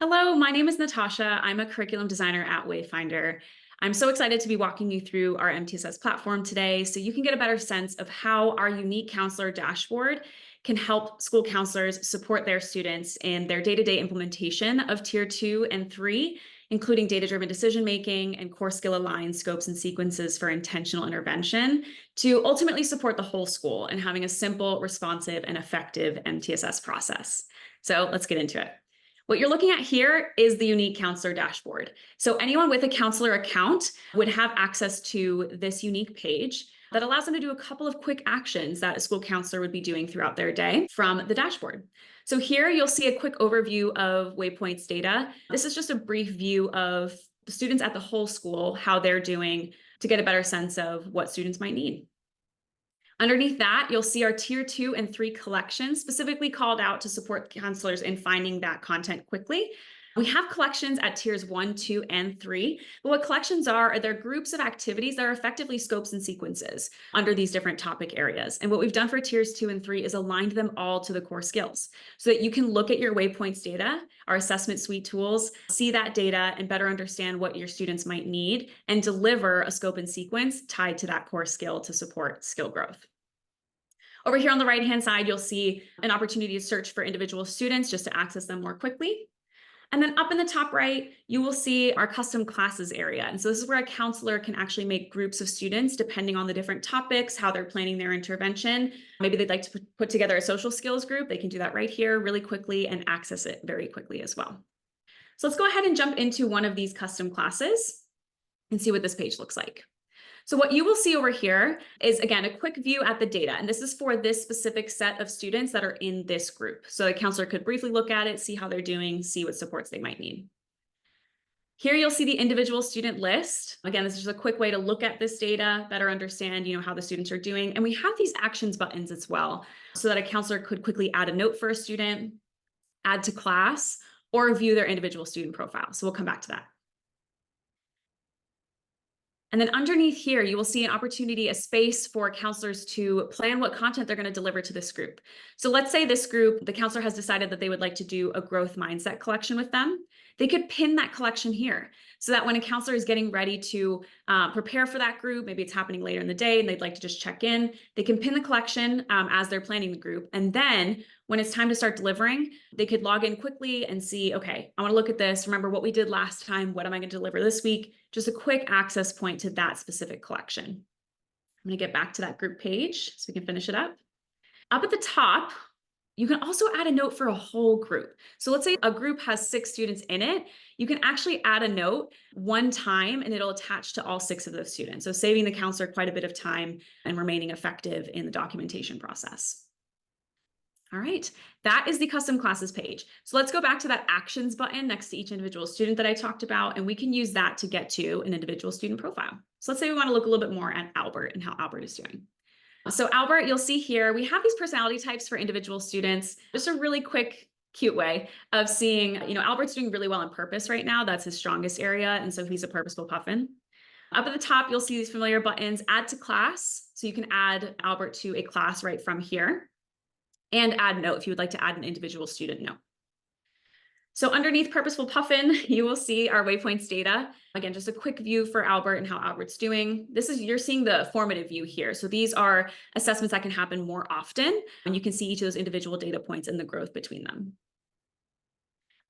Hello, my name is Natasha. I'm a curriculum designer at Wayfinder. I'm so excited to be walking you through our MTSS platform today so you can get a better sense of how our unique counselor dashboard can help school counselors support their students in their day-to-day implementation of Tier 2 and 3, including data-driven decision-making and core skill-aligned scopes and sequences for intentional intervention to ultimately support the whole school and having a simple, responsive, and effective MTSS process. So let's get into it. What you're looking at here is the unique counselor dashboard. So anyone with a counselor account would have access to this unique page that allows them to do a couple of quick actions that a school counselor would be doing throughout their day from the dashboard. So here you'll see a quick overview of Waypoint's data. This is just a brief view of the students at the whole school, how they're doing to get a better sense of what students might need. Underneath that, you'll see our Tier 2 and 3 collections specifically called out to support counselors in finding that content quickly. We have collections at Tiers 1, 2, and 3, but what collections are they're groups of activities that are effectively scopes and sequences under these different topic areas. And what we've done for Tiers 2 and 3 is aligned them all to the core skills so that you can look at your Waypoints data, our assessment suite tools, see that data and better understand what your students might need and deliver a scope and sequence tied to that core skill to support skill growth. Over here on the right-hand side, you'll see an opportunity to search for individual students just to access them more quickly. And then up in the top right, you will see our custom classes area. And so this is where a counselor can actually make groups of students depending on the different topics, how they're planning their intervention. Maybe they'd like to put together a social skills group. They can do that right here really quickly and access it very quickly as well. So let's go ahead and jump into one of these custom classes and see what this page looks like. So what you will see over here is, again, a quick view at the data. And this is for this specific set of students that are in this group. So the counselor could briefly look at it, see how they're doing, see what supports they might need. Here you'll see the individual student list. Again, this is just a quick way to look at this data, better understand, how the students are doing. And we have these actions buttons as well, so that a counselor could quickly add a note for a student, add to class, or view their individual student profile. So we'll come back to that. And then underneath here, you will see an opportunity, a space for counselors to plan what content they're going to deliver to this group. So let's say this group, the counselor has decided that they would like to do a growth mindset collection with them. They could pin that collection here so that when a counselor is getting ready to prepare for that group, maybe it's happening later in the day and they'd like to just check in, they can pin the collection as they're planning the group. And then when it's time to start delivering, they could log in quickly and see, okay, I want to look at this. Remember what we did last time. What am I going to deliver this week? Just a quick access point to that specific collection. I'm going to get back to that group page so we can finish it up. Up at the top, you can also add a note for a whole group. So let's say a group has 6 students in it. You can actually add a note one time and it'll attach to all 6 of those students. So saving the counselor quite a bit of time and remaining effective in the documentation process. All right, that is the custom classes page. So let's go back to that actions button next to each individual student that I talked about, and we can use that to get to an individual student profile. So let's say we want to look a little bit more at Albert and how Albert is doing. So Albert, you'll see here, we have these personality types for individual students. Just a really quick, cute way of seeing, Albert's doing really well in purpose right now. That's his strongest area. And so he's a purposeful puffin. Up at the top, you'll see these familiar buttons, add to class. So you can add Albert to a class right from here. And add note if you would like to add an individual student note. So underneath Purposeful Puffin, you will see our Waypoints data. Again, just a quick view for Albert and how Albert's doing. You're seeing the formative view here. So these are assessments that can happen more often, and you can see each of those individual data points and the growth between them.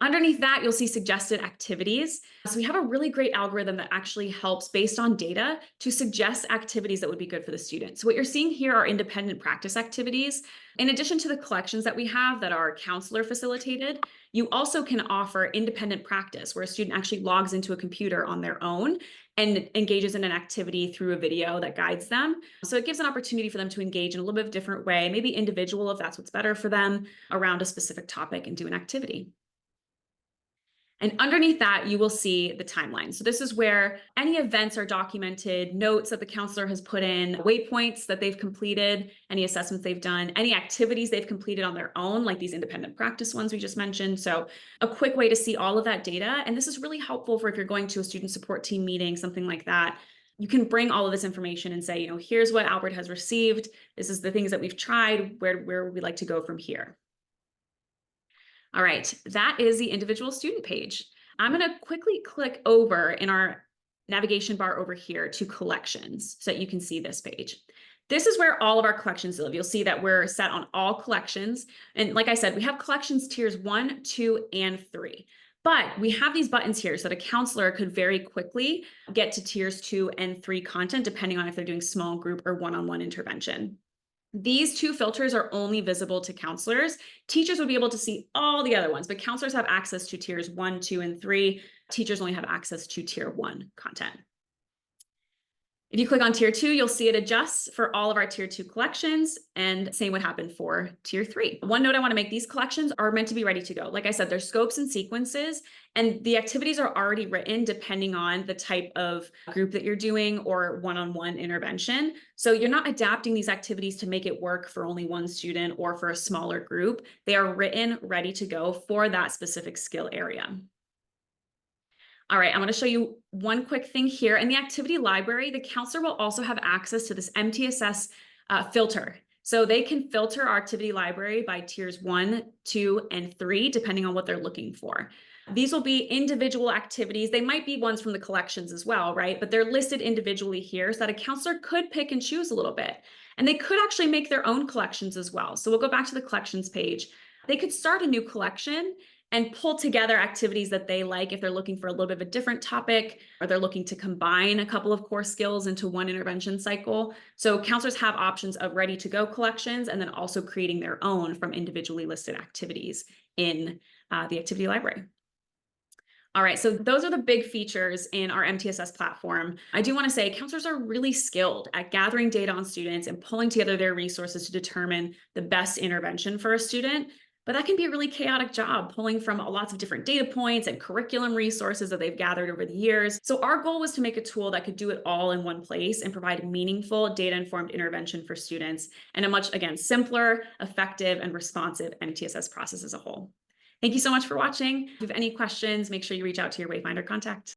Underneath that, you'll see suggested activities. So we have a really great algorithm that actually helps based on data to suggest activities that would be good for the student. So what you're seeing here are independent practice activities. In addition to the collections that we have that are counselor facilitated, you also can offer independent practice where a student actually logs into a computer on their own and engages in an activity through a video that guides them. So it gives an opportunity for them to engage in a little bit of a different way, maybe individual if that's what's better for them, around a specific topic and do an activity. And underneath that, you will see the timeline. So this is where any events are documented, notes that the counselor has put in, waypoints that they've completed, any assessments they've done, any activities they've completed on their own, like these independent practice ones we just mentioned. So a quick way to see all of that data. And this is really helpful for if you're going to a student support team meeting, something like that. You can bring all of this information and say, here's what Albert has received. This is the things that we've tried. Where would we like to go from here? All right, that is the individual student page. I'm going to quickly click over in our navigation bar over here to collections so that you can see this page. This is where all of our collections live. You'll see that we're set on all collections. And like I said, we have collections tiers 1, 2, and 3. But we have these buttons here so that a counselor could very quickly get to tiers 2 and 3 content, depending on if they're doing small group or one-on-one intervention. These two filters are only visible to counselors. Teachers would be able to see all the other ones, but counselors have access to tiers 1, 2, and 3. Teachers only have access to tier 1 content. If you click on tier 2, you'll see it adjusts for all of our tier 2 collections, and same would happen for tier 3. One note I want to make, these collections are meant to be ready to go. Like I said, there's scopes and sequences, and the activities are already written depending on the type of group that you're doing or one-on-one intervention. So you're not adapting these activities to make it work for only one student or for a smaller group. They are written, ready to go for that specific skill area. All right, I'm going to show you one quick thing here. In the activity library, the counselor will also have access to this MTSS filter. So they can filter our activity library by tiers 1, 2, and 3, depending on what they're looking for. These will be individual activities. They might be ones from the collections as well, right? But they're listed individually here so that a counselor could pick and choose a little bit. And they could actually make their own collections as well. So we'll go back to the collections page. They could start a new collection and pull together activities that they like if they're looking for a little bit of a different topic, or they're looking to combine a couple of core skills into one intervention cycle. So counselors have options of ready to go collections and then also creating their own from individually listed activities in the activity library. All right, so those are the big features in our MTSS platform. I do want to say counselors are really skilled at gathering data on students and pulling together their resources to determine the best intervention for a student. But that can be a really chaotic job, pulling from lots of different data points and curriculum resources that they've gathered over the years. So our goal was to make a tool that could do it all in one place and provide meaningful data-informed intervention for students and a much, again, simpler, effective, and responsive MTSS process as a whole. Thank you so much for watching. If you have any questions, make sure you reach out to your Wayfinder contact.